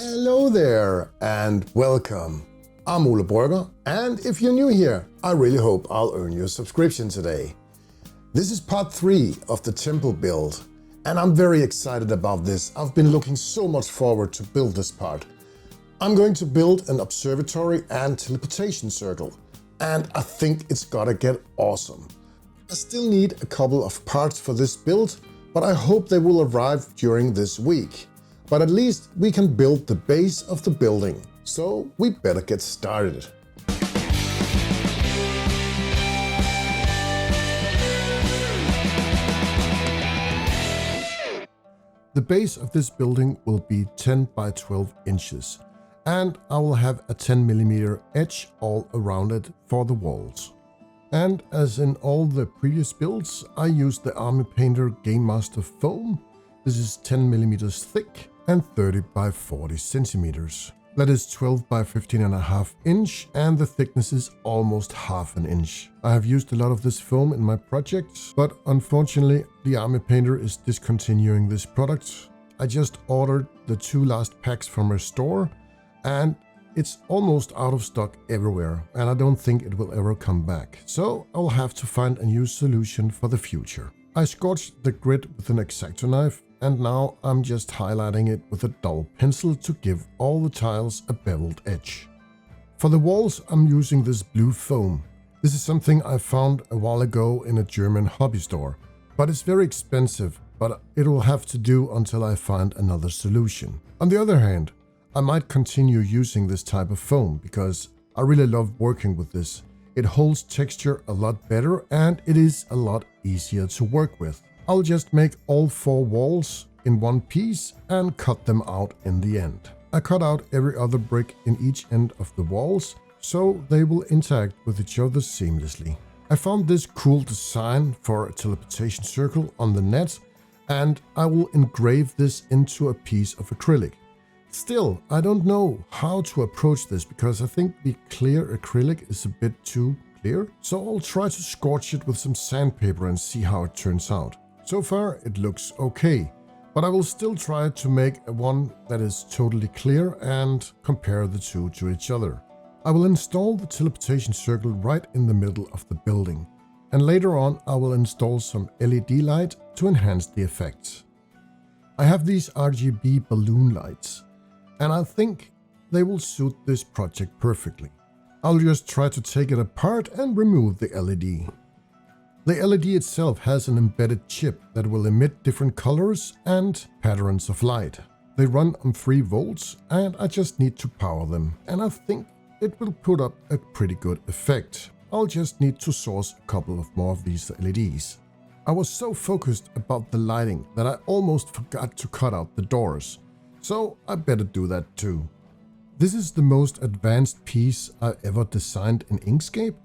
Hello there and welcome. I'm Ole Brøgger, and if you're new here, I really hope I'll earn your subscription today. This is part 3 of the temple build, and I'm very excited about this. I've been looking so much forward to build this part. I'm going to build an observatory and teleportation circle, and I think it's gotta get awesome. I still need a couple of parts for this build, but I hope they will arrive during this week. But at least we can build the base of the building, so we better get started. The base of this building will be 10 by 12 inches, and I will have a 10mm edge all around it for the walls. And as in all the previous builds, I used the Army Painter Game Master foam. This is 10mm thick and 30 by 40 centimeters. That is 12 by 15.5 inch, and the thickness is almost half an inch. I have used a lot of this foam in my projects, but unfortunately the Army Painter is discontinuing this product. I just ordered the 2 last packs from a store, and it's almost out of stock everywhere, and I don't think it will ever come back. So I'll have to find a new solution for the future. I scorched the grid with an X-Acto knife, and now I'm just highlighting it with a dull pencil to give all the tiles a beveled edge. For the walls, I'm using this blue foam. This is something I found a while ago in a German hobby store, but it's very expensive, but it will have to do until I find another solution. On the other hand, I might continue using this type of foam because I really love working with this. It holds texture a lot better and it is a lot easier to work with. I'll just make all 4 walls in one piece and cut them out in the end. I cut out every other brick in each end of the walls so they will interact with each other seamlessly. I found this cool design for a teleportation circle on the net, and I will engrave this into a piece of acrylic. Still, I don't know how to approach this because I think the clear acrylic is a bit too clear, so I'll try to scorch it with some sandpaper and see how it turns out. So far it looks okay, but I will still try to make one that is totally clear and compare the two to each other. I will install the teleportation circle right in the middle of the building, and later on I will install some LED light to enhance the effects. I have these RGB balloon lights, and I think they will suit this project perfectly. I'll just try to take it apart and remove the LED. The LED itself has an embedded chip that will emit different colors and patterns of light. They run on 3 volts and I just need to power them, and I think it will put up a pretty good effect. I'll just need to source a couple of more of these LEDs. I was so focused about the lighting that I almost forgot to cut out the doors, so I better do that too. This is the most advanced piece I've ever designed in Inkscape.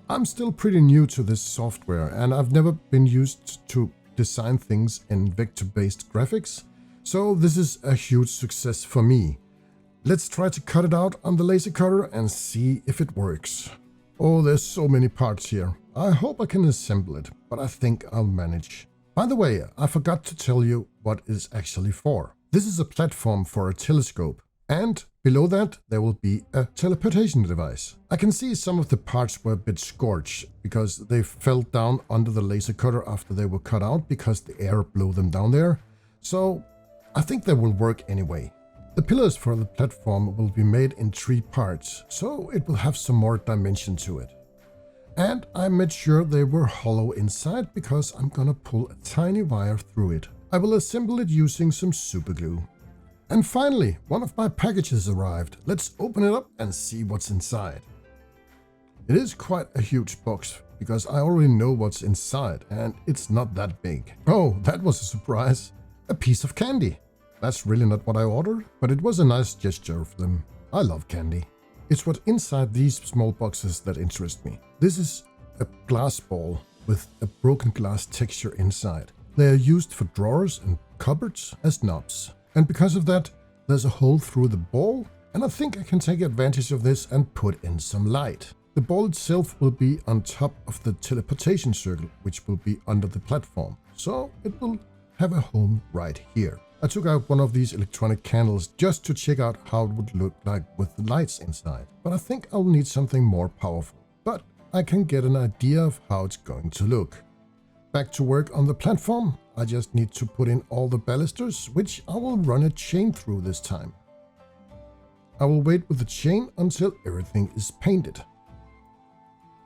I'm still pretty new to this software and I've never been used to design things in vector-based graphics, so this is a huge success for me. Let's try to cut it out on the laser cutter and see if it works. Oh, there's so many parts here. I hope I can assemble it, but I think I'll manage. By the way, I forgot to tell you what it's actually for. This is a platform for a telescope, and below that there will be a teleportation device. I can see some of the parts were a bit scorched because they fell down under the laser cutter after they were cut out because the air blew them down there. So I think they will work anyway. The pillars for the platform will be made in 3 parts, so it will have some more dimension to it. And I made sure they were hollow inside because I'm gonna pull a tiny wire through it. I will assemble it using some super glue. And finally, one of my packages arrived. Let's open it up and see what's inside. It is quite a huge box because I already know what's inside and it's not that big. Oh, that was a surprise. A piece of candy. That's really not what I ordered, but it was a nice gesture of them. I love candy. It's what's inside these small boxes that interest me. This is a glass ball with a broken glass texture inside. They are used for drawers and cupboards as knobs. And because of that, there's a hole through the ball, and I think I can take advantage of this and put in some light. The ball itself will be on top of the teleportation circle, which will be under the platform, so it will have a home right here. I took out one of these electronic candles just to check out how it would look like with the lights inside, but I think I'll need something more powerful. But I can get an idea of how it's going to look. Back to work on the platform. I just need to put in all the balusters, which I will run a chain through this time. I will wait with the chain until everything is painted.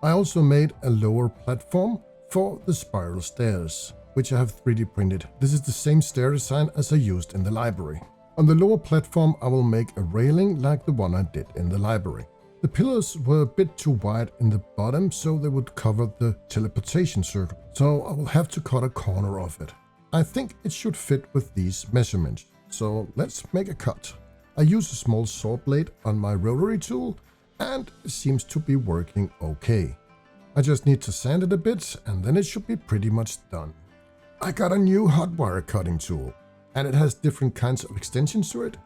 I also made a lower platform for the spiral stairs, which I have 3D printed. This is the same stair design as I used in the library. On the lower platform I will make a railing like the one I did in the library. The pillars were a bit too wide in the bottom, so they would cover the teleportation circle, so I will have to cut a corner of it. I think it should fit with these measurements, so let's make a cut. I use a small saw blade on my rotary tool and it seems to be working okay. I just need to sand it a bit and then it should be pretty much done. I got a new hot wire cutting tool and it has different kinds of extensions to it.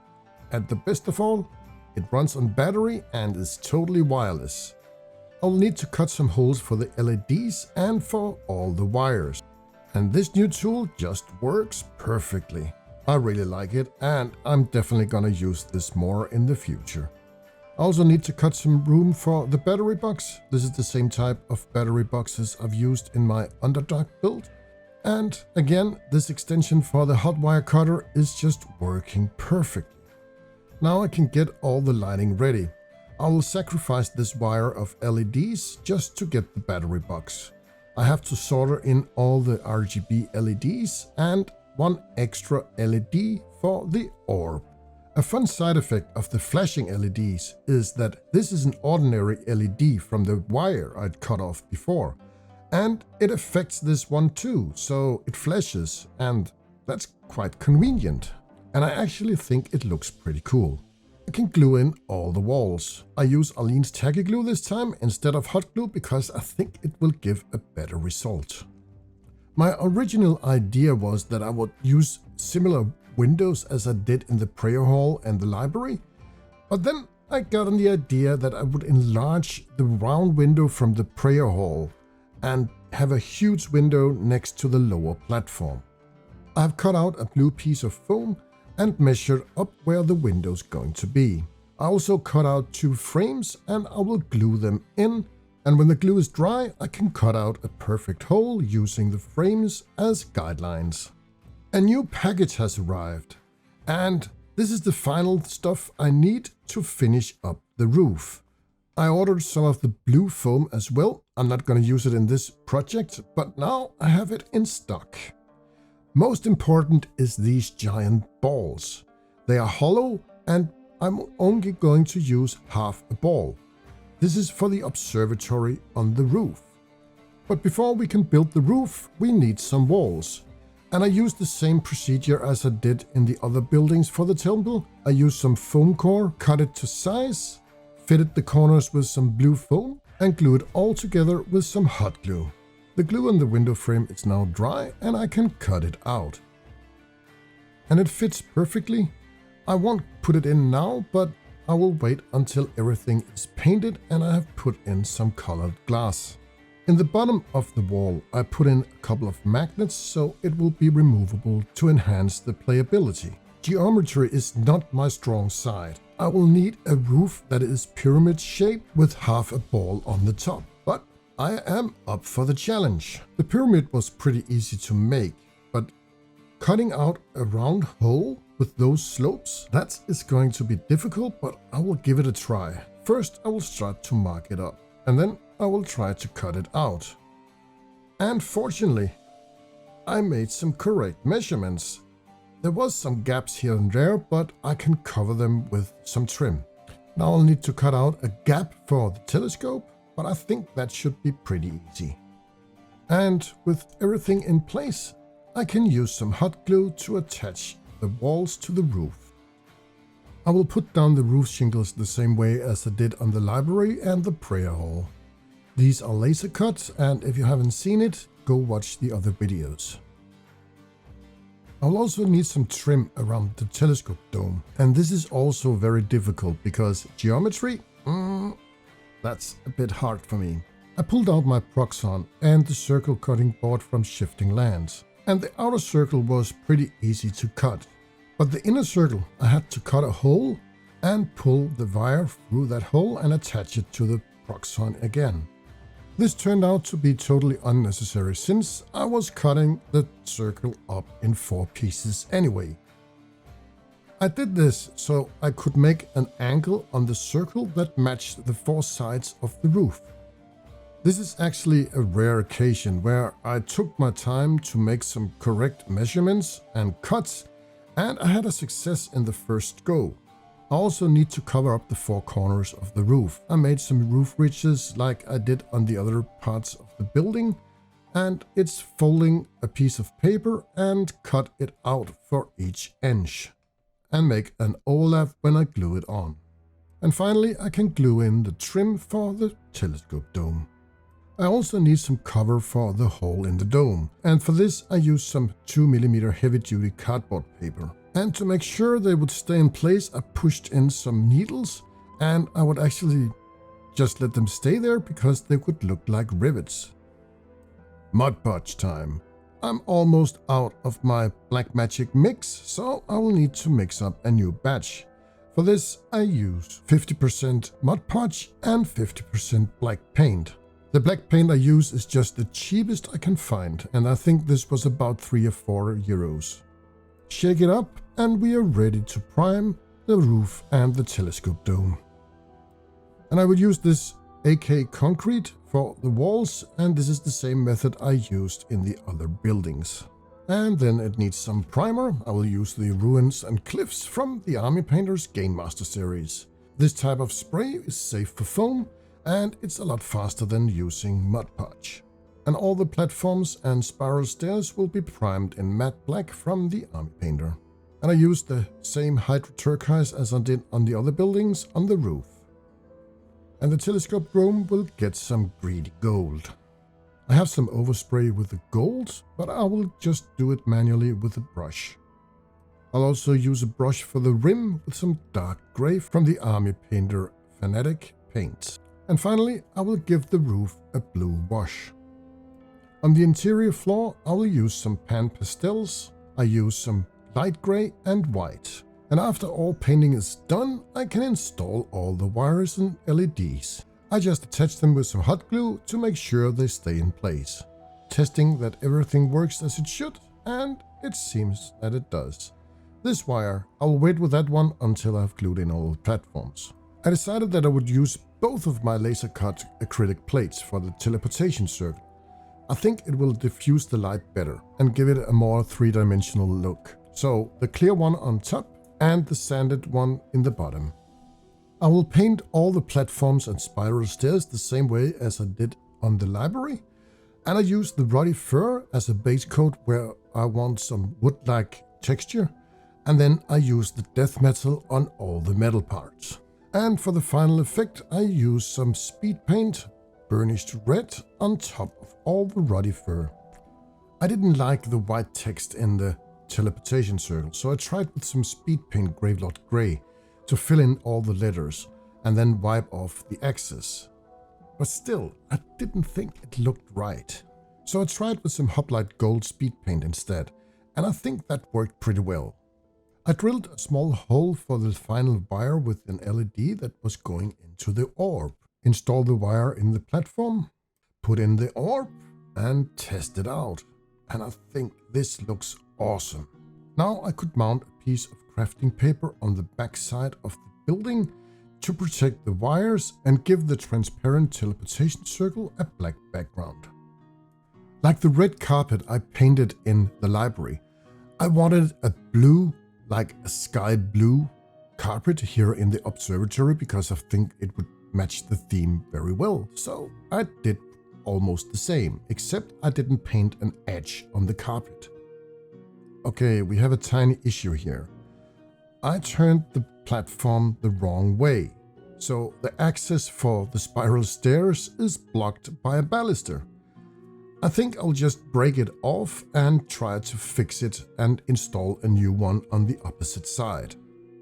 And the best of all, it runs on battery and is totally wireless. I'll need to cut some holes for the LEDs and for all the wires. And this new tool just works perfectly. I really like it and I'm definitely gonna use this more in the future. I also need to cut some room for the battery box. This is the same type of battery boxes I've used in my Underdark build. And again, this extension for the hot wire cutter is just working perfectly. Now I can get all the lighting ready. I will sacrifice this wire of LEDs just to get the battery box. I have to solder in all the RGB LEDs and one extra LED for the orb. A fun side effect of the flashing LEDs is that this is an ordinary LED from the wire I'd cut off before. And it affects this one too, so it flashes, and that's quite convenient. And I actually think it looks pretty cool. I can glue in all the walls. I use Arlene's tacky glue this time instead of hot glue because I think it will give a better result. My original idea was that I would use similar windows as I did in the prayer hall and the library, but then I got on the idea that I would enlarge the round window from the prayer hall and have a huge window next to the lower platform. I have cut out a blue piece of foam and measured up where the window's going to be. I also cut out 2 frames and I will glue them in, and when the glue is dry I can cut out a perfect hole using the frames as guidelines. A new package has arrived, and this is the final stuff I need to finish up the roof. I ordered some of the blue foam as well. I'm not going to use it in this project, but now I have it in stock. Most important is these giant balls. They are hollow and I'm only going to use half a ball. This is for the observatory on the roof. But before we can build the roof, we need some walls. And I used the same procedure as I did in the other buildings for the temple. I used some foam core, cut it to size, fitted the corners with some blue foam, and glued it all together with some hot glue. The glue on the window frame is now dry and I can cut it out. And it fits perfectly. I won't put it in now, but I will wait until everything is painted and I have put in some colored glass. In the bottom of the wall I put in a couple of magnets so it will be removable to enhance the playability. Geometry is not my strong side. I will need a roof that is pyramid shaped with half a ball on the top. But I am up for the challenge. The pyramid was pretty easy to make, but cutting out a round hole with those slopes, that is going to be difficult, but I will give it a try. First I will start to mark it up, and then I will try to cut it out. And fortunately, I made some correct measurements. There was some gaps here and there, but I can cover them with some trim. Now I'll need to cut out a gap for the telescope, but I think that should be pretty easy. And with everything in place, I can use some hot glue to attach the walls to the roof. I will put down the roof shingles the same way as I did on the library and the prayer hall. These are laser cuts, and if you haven't seen it, go watch the other videos. I'll also need some trim around the telescope dome, and this is also very difficult because geometry, that's a bit hard for me. I pulled out my Proxon and the circle cutting board from Shifting Lands, and the outer circle was pretty easy to cut. But the inner circle, I had to cut a hole and pull the wire through that hole and attach it to the proxon again. This turned out to be totally unnecessary since I was cutting the circle up in 4 pieces anyway. I did this so I could make an angle on the circle that matched the 4 sides of the roof. This is actually a rare occasion where I took my time to make some correct measurements and cuts, and I had a success in the first go. I also need to cover up the 4 corners of the roof. I made some roof ridges like I did on the other parts of the building, and it's folding a piece of paper and cut it out for each inch and make an overlap when I glue it on. And finally I can glue in the trim for the telescope dome. I also need some cover for the hole in the dome, and for this I used some 2mm heavy-duty cardboard paper. And to make sure they would stay in place, I pushed in some needles, and I would actually just let them stay there because they would look like rivets. Mod Podge time. I'm almost out of my black magic mix, so I will need to mix up a new batch. For this I use 50% Mod Podge and 50% black paint. The black paint I use is just the cheapest I can find, and I think this was about 3 or 4 euros. Shake it up and we are ready to prime the roof and the telescope dome. And I would use this AK concrete for the walls, and this is the same method I used in the other buildings. And then it needs some primer. I will use the ruins and cliffs from the Army Painter's Gainmaster series. This type of spray is safe for foam, and it's a lot faster than using Mod Podge. And all the platforms and spiral stairs will be primed in matte black from the Army Painter. And I used the same hydro turquoise as I did on the other buildings on the roof. And the telescope dome will get some greedy gold. I have some overspray with the gold, but I will just do it manually with a brush. I'll also use a brush for the rim with some dark gray from the Army Painter Fanatic paints. And finally, I will give the roof a blue wash. On the interior floor, I will use some pan pastels. I use some light gray and white. And after all painting is done, I can install all the wires and LEDs. I just attach them with some hot glue to make sure they stay in place. Testing that everything works as it should, and it seems that it does. This wire, I'll wait with that one until I've glued in all the platforms. I decided that I would use both of my laser cut acrylic plates for the teleportation circle. I think it will diffuse the light better and give it a more 3-dimensional look. So the clear one on top and the sanded one in the bottom. I will paint all the platforms and spiral stairs the same way as I did on the library, and I use the ruddy fur as a base coat where I want some wood-like texture, and then I use the death metal on all the metal parts. And for the final effect I use some speed paint, burnished red, on top of all the ruddy fur. I didn't like the white text in the teleportation circle, so I tried with some speed paint Gravelord Grey to fill in all the letters and then wipe off the excess. But still, I didn't think it looked right. So I tried with some Hoplite Gold speed paint instead, and I think that worked pretty well. I drilled a small hole for the final wire with an LED that was going into the orb. Installed the wire in the platform, put in the orb, and test it out. And I think this looks awesome. Now I could mount a piece of crafting paper on the back side of the building to protect the wires and give the transparent teleportation circle a black background. Like the red carpet I painted in the library, I wanted a blue, like a sky blue carpet here in the observatory because I think it would match the theme very well. So I did almost the same, except I didn't paint an edge on the carpet. Okay, we have a tiny issue here. I turned the platform the wrong way, so the access for the spiral stairs is blocked by a baluster. I think I'll just break it off and try to fix it and install a new one on the opposite side.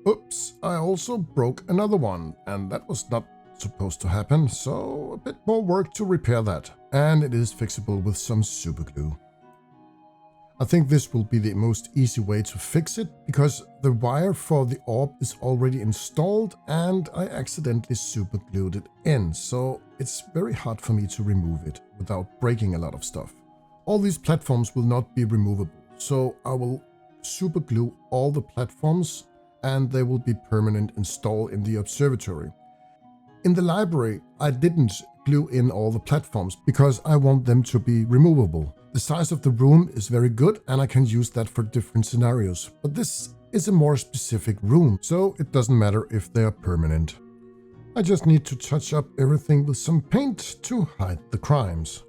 Oops, I also broke another one, and that was not supposed to happen, so a bit more work to repair that, and it is fixable with some super glue. I think this will be the most easy way to fix it, because the wire for the orb is already installed and I accidentally super glued it in, so it's very hard for me to remove it without breaking a lot of stuff. All these platforms will not be removable, so I will super glue all the platforms and they will be permanent installed in the observatory. In the library, I didn't glue in all the platforms because I want them to be removable. The size of the room is very good and I can use that for different scenarios, but this is a more specific room, so it doesn't matter if they are permanent. I just need to touch up everything with some paint to hide the crimes.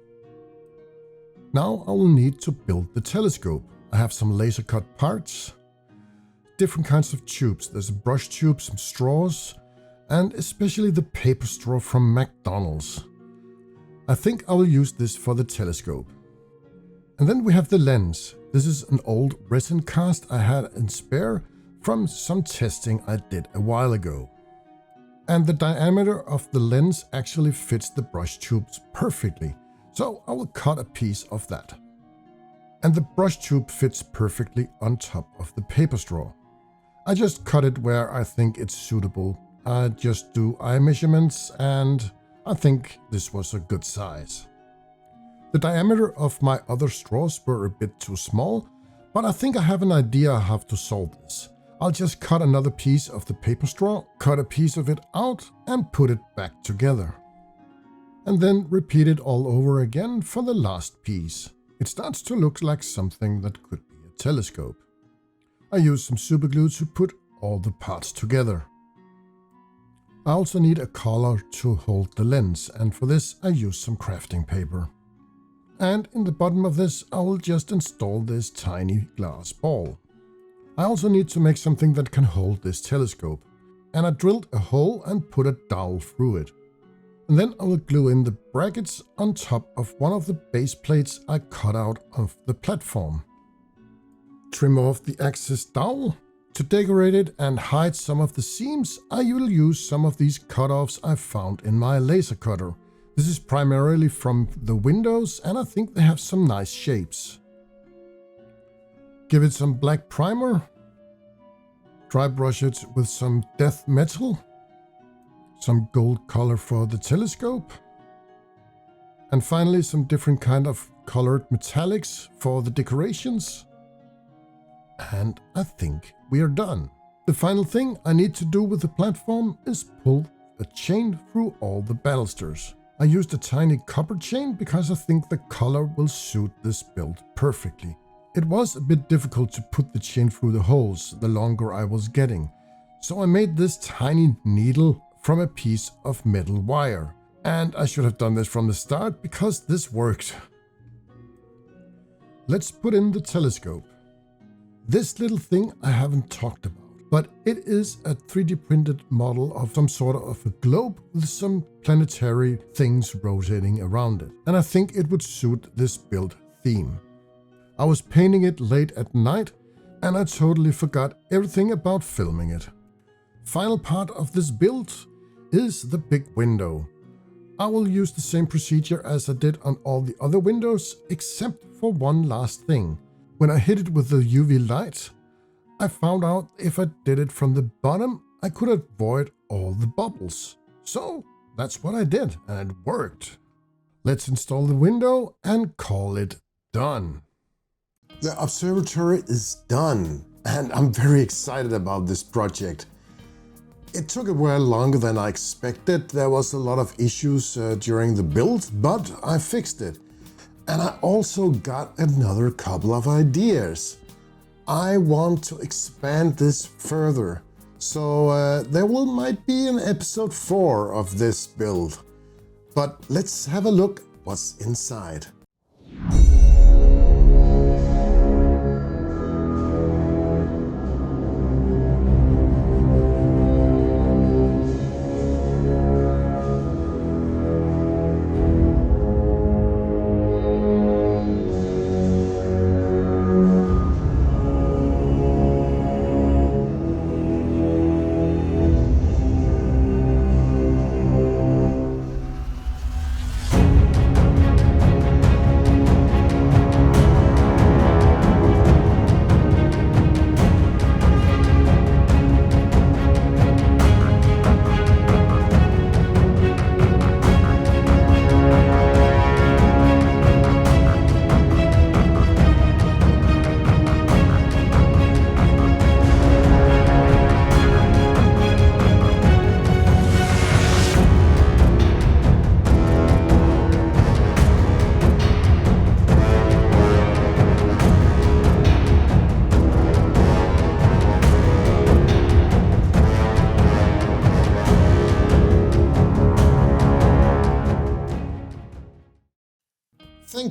Now I will need to build the telescope. I have some laser cut parts, different kinds of tubes. There's a brush tube, some straws, and especially the paper straw from McDonald's. I think I will use this for the telescope. And then we have the lens. This is an old resin cast I had in spare from some testing I did a while ago. And the diameter of the lens actually fits the brush tubes perfectly, so I will cut a piece of that. And the brush tube fits perfectly on top of the paper straw. I just cut it where I think it's suitable. I just do eye measurements and I think this was a good size. The diameter of my other straws were a bit too small, but I think I have an idea how to solve this. I'll just cut another piece of the paper straw, cut a piece of it out and put it back together. And then repeat it all over again for the last piece. It starts to look like something that could be a telescope. I use some super glue to put all the parts together. I also need a collar to hold the lens, and for this I use some crafting paper. And in the bottom of this I will just install this tiny glass ball. I also need to make something that can hold this telescope, and I drilled a hole and put a dowel through it. And then I will glue in the brackets on top of one of the base plates I cut out of the platform. Trim off the excess dowel. To decorate it and hide some of the seams, I will use some of these cutoffs I found in my laser cutter. This is primarily from the windows and I think they have some nice shapes. Give it some black primer. Dry brush it with some death metal. Some gold color for the telescope. And finally some different kind of colored metallics for the decorations. And I think we are done. The final thing I need to do with the platform is pull a chain through all the balusters. I used a tiny copper chain because I think the color will suit this build perfectly. It was a bit difficult to put the chain through the holes the longer I was getting, so I made this tiny needle from a piece of metal wire. And I should have done this from the start because this worked. Let's put in the telescope. This little thing I haven't talked about, but it is a 3D printed model of some sort of a globe with some planetary things rotating around it. And I think it would suit this build theme. I was painting it late at night and I totally forgot everything about filming it. Final part of this build is the big window. I will use the same procedure as I did on all the other windows, except for one last thing. When I hit it with the UV light, I found out if I did it from the bottom, I could avoid all the bubbles. So that's what I did, and it worked. Let's install the window and call it done. The observatory is done, and I'm very excited about this project. It took a while longer than I expected. There was a lot of issues during the build, but I fixed it. And I also got another couple of ideas. I want to expand this further. So there might be an episode 4 of this build. But let's have a look what's inside.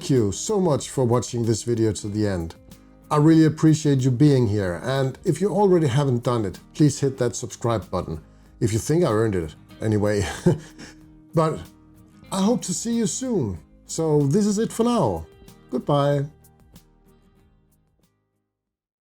thank you so much for watching this video to the end. I really appreciate you being here, and if you already haven't done it, please hit that subscribe button, if you think I earned it anyway. But I hope to see you soon. So this is it for now. Goodbye.